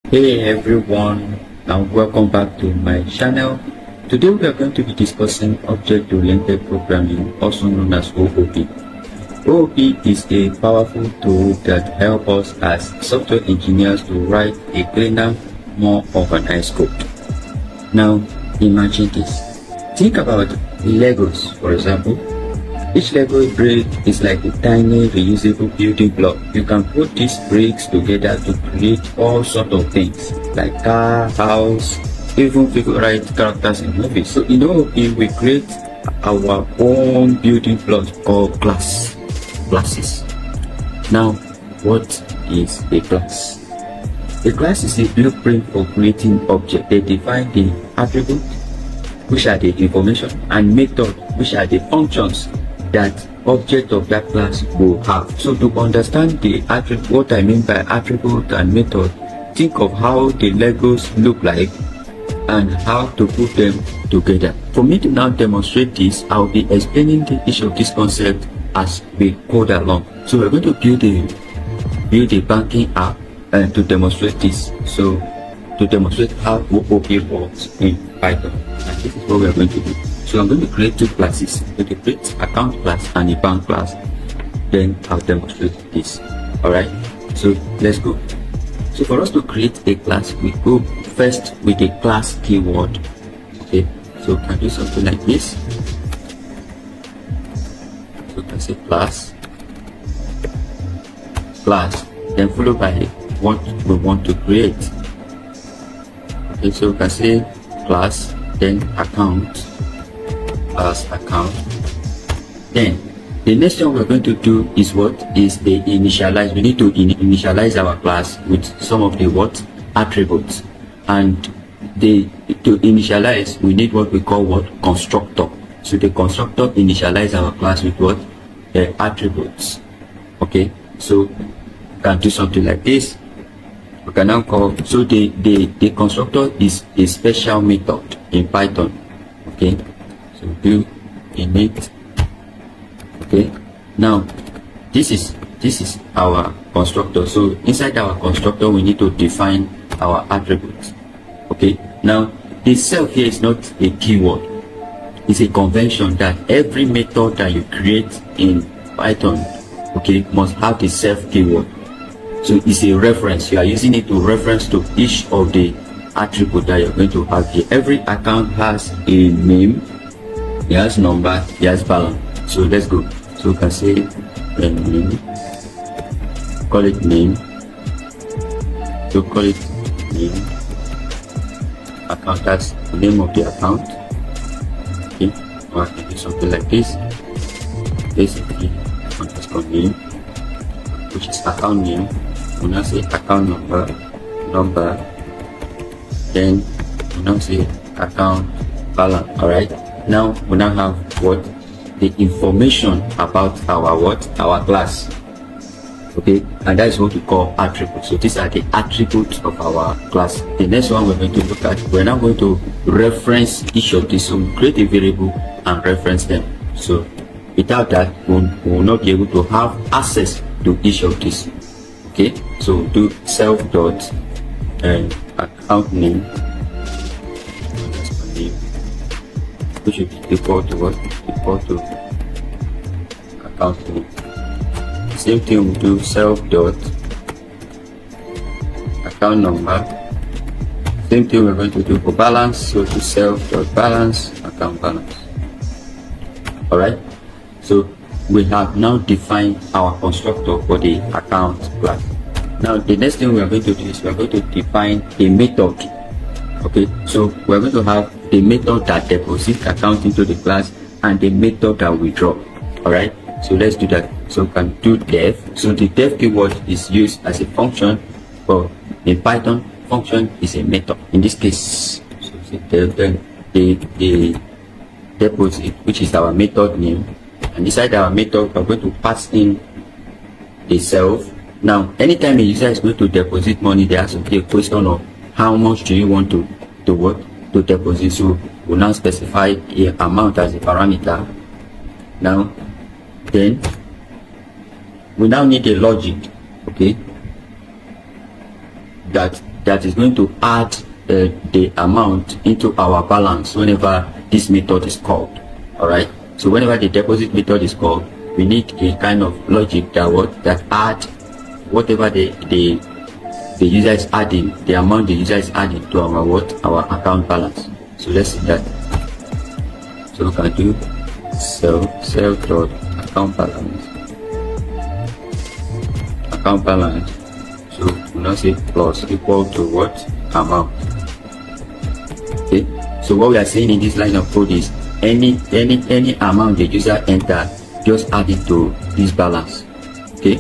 Hey everyone, and welcome back to my channel. Today we are going to be discussing object-oriented programming, also known as OOP. OOP is a powerful tool that helps us as software engineers to write a cleaner, more organized code. Now imagine this. Think about Legos, for example. Each Lego brick is like a tiny reusable building block. You can put these bricks together to create all sorts of things like car, house, even favorite characters in movies. So in OOP we create our own building blocks called classes. Now what is a class? A class is a blueprint for creating objects. They define the attribute, which are the information, and method, which are the functions that object of that class will have. So to understand the attribute, what I mean by attribute and method, think of how the Legos look like and how to put them together. For me to now demonstrate this, I'll be explaining each of these concepts as we code along. So we're going to build a banking app and to demonstrate this. So to demonstrate how OOP works in Python, and this is what we're going to do. So I'm going to create two classes. I'm going to create account class and a bank class. Then I'll demonstrate this. Alright, so let's go. So for us to create a class, we go first with a class keyword. Okay, so we can do something like this. So we can say class, then followed by what we want to create. Okay, so we can say class, then account, account. Then the next thing we're going to do is what is the initialize. We need to initialize our class with some of the attributes, and to initialize we need what we call constructor. So the constructor initialize our class with the attributes. Okay, so we can do something like this. We can now call, so the constructor is a special method in Python. Okay, so do init. Okay, now this is our constructor. So inside our constructor we need to define our attributes. Okay, now the self here is not a keyword, it's a convention that every method that you create in Python, okay, must have the self keyword. So it's a reference. You are using it to reference to each of the attributes that you're going to have here. Every account has a name, it has number, it has balance. So let's go. So we can say name, call it name, so call it name, account, that's the name of the account. Okay, or I can do something like this, basically underscore name, which is account name. We now say account number, then we now say account balance. Alright, now we now have the information about our class. Okay, and that is what we call attributes. So these are the attributes of our class. The next one we're going to look at, we're now going to reference each of these. So we create a variable and reference them. So without that we will not be able to have access to each of these. Okay, so do self dot and account name, which should be equal to equal to account name. Same thing we do self dot account number. Same thing we're going to do for balance. So to self dot balance account balance. Alright, so we have now defined our constructor for the account class. Now the next thing we are going to do is we are going to define a method. Okay, so we are going to have the method that deposits account into the class and the method that we draw. Alright, so let's do that. So we can do def. So the def keyword is used as a function, but in Python function is a method. In this case, so the deposit, which is our method name, and inside our method we're going to pass in the self. Now anytime a user is going to deposit money, there has to be a question of how much do you want to deposit. So we'll now specify a amount as a parameter. Now then we now need a logic, okay, that that is going to add the amount into our balance whenever this method is called. All right, so whenever the deposit method is called, we need a kind of logic that add whatever the user is adding, the amount the user is adding to our account balance. So let's see that. So we can do self dot account balance. So we now say plus equal to what amount. Okay, so what we are saying in this line of code is any amount the user enter, just add it to this balance. Okay,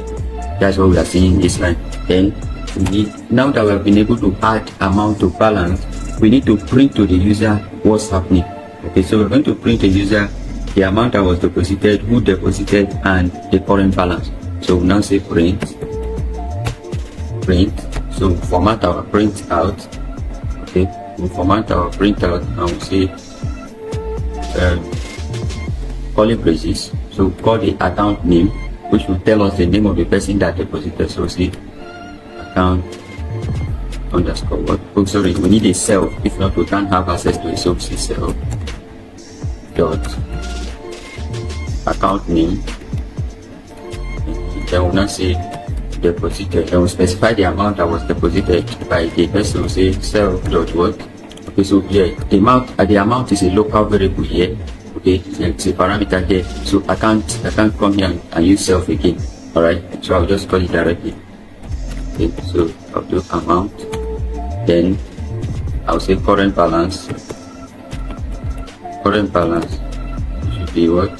that's what we are saying in this line. Then we need, now that we have been able to add amount to balance, we need to print to the user what's happening. Okay, so we're going to print the user the amount that was deposited, who deposited, and the current balance. So we now say print. So format our print out. Okay, we format our print out and we say curly braces. So call the account name, which will tell us the name of the person that deposited. So see account underscore what? Oh, sorry, we need a self. If not, we can't have access to it. So see self dot account name. Then we'll not say deposited. Then we'll specify the amount that was deposited by the person. We'll say self dot what? Okay, so yeah, the amount is a local variable here. Okay, it's a parameter here. So I can't come here and use self again. All right, so I'll just call it directly. Okay, so I'll do amount. Then I'll say current balance. Current balance should be what?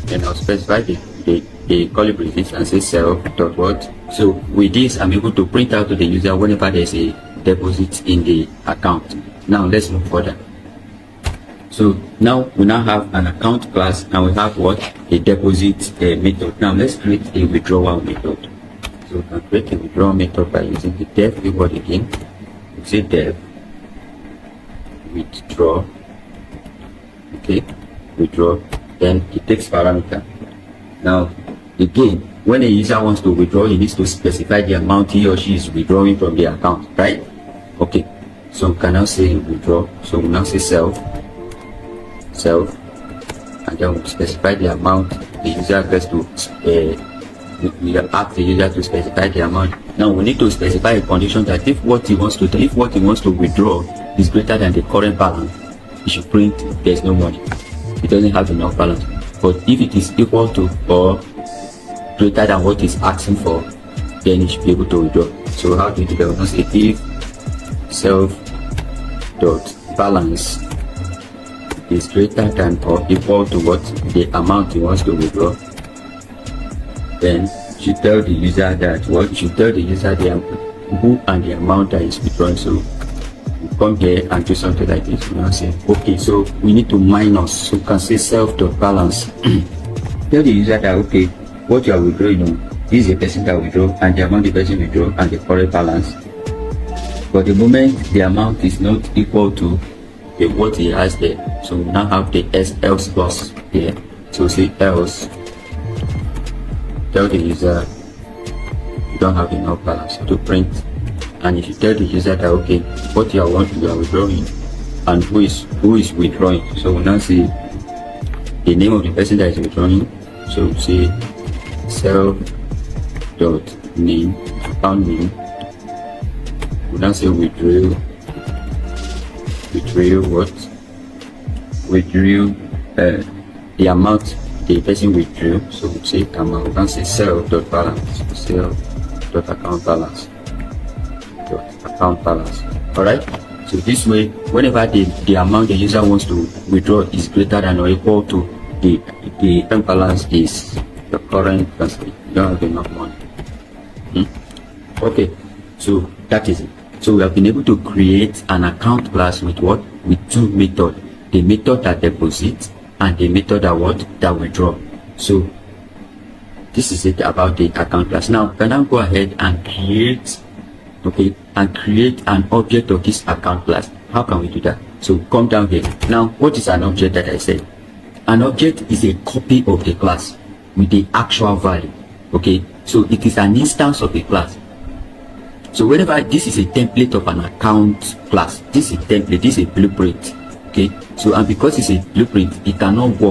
Then I'll specify the curly braces and say self dot what. So with this, I'm able to print out to the user whenever there's a deposit in the account. Now let's move further. So now we have an account class and we have what? A deposit method. Now let's create a withdrawal method. So we can create a withdrawal method by using the def keyword again. We say def withdraw. Okay, withdraw. Then it takes parameter. Now again, when a user wants to withdraw, he needs to specify the amount he or she is withdrawing from the account, right? Okay, so we can now say withdraw. So we now say self, and then we specify the amount the user gets to. We ask the user to specify the amount. Now we need to specify a condition that if what he wants to withdraw is greater than the current balance, he should print there's no money. It doesn't have enough balance. But if it is equal to or greater than what he's asking for, then he should be able to withdraw. So how do we do that? We'll say if self dot balance is greater than or equal to what the amount he wants to withdraw, then you should tell the user that what? You should tell the user the who and the amount that is withdrawn. So we come here and do something like this. We now say okay, so we need to minus. So we can say self dot balance. Tell the user that okay, what you are withdrawing, this is the person that withdraw and the amount the person withdraw and the current balance. But the moment the amount is not equal to what he has there, so we now have the else clause here. So say else. Tell the user you don't have enough balance to print, and if you tell the user that okay, what you are withdrawing and who is withdrawing, so we now see the name of the person that is withdrawing. So say self dot name, account name. We now say withdrew what? Withdrew the amount the person withdrew. So we say amount. We can say self dot balance, self dot account balance, Alright, so this way whenever the amount the user wants to withdraw is greater than or equal to the current balance is the current balance, you don't have enough money. Okay, so that is it. So we have been able to create an account class with what? With two methods, the method that deposits and the method that withdraw. So this is it about the account class. Now can I go ahead and create an object of this account class? How can we do that? So come down here. Now what is an object that I said? An object is a copy of the class with the actual value. Okay, so it is an instance of a class. So whenever this is a template of an account class, this is a template, this is a blueprint. Okay, so and because it's a blueprint, it cannot work